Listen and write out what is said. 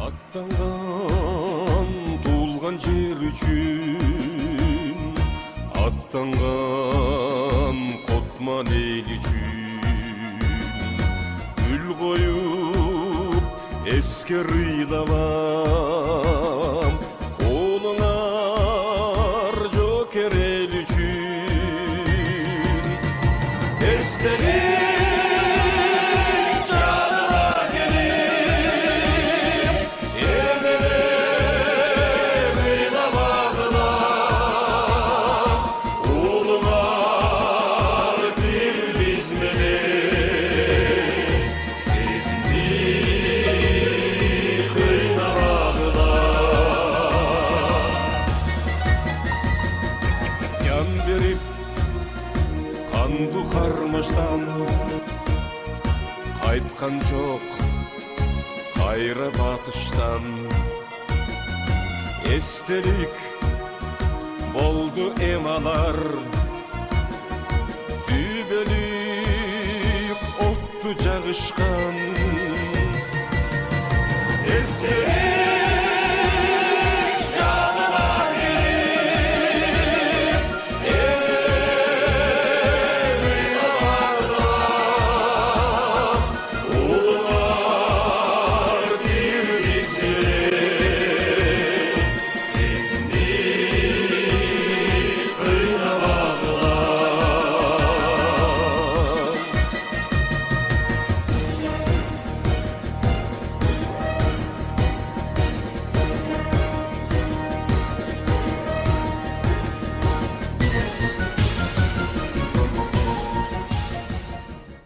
Аттанған туылған жер үшін, аттанған қотман ел үшін, гүл қойып ескер ыйлавам, олыңар жокер ел үшін. Естелик қанду қармыштан қайтқан жоқ қайры батыштан. Естелік болды емалар, дүбелік отты жағышқан.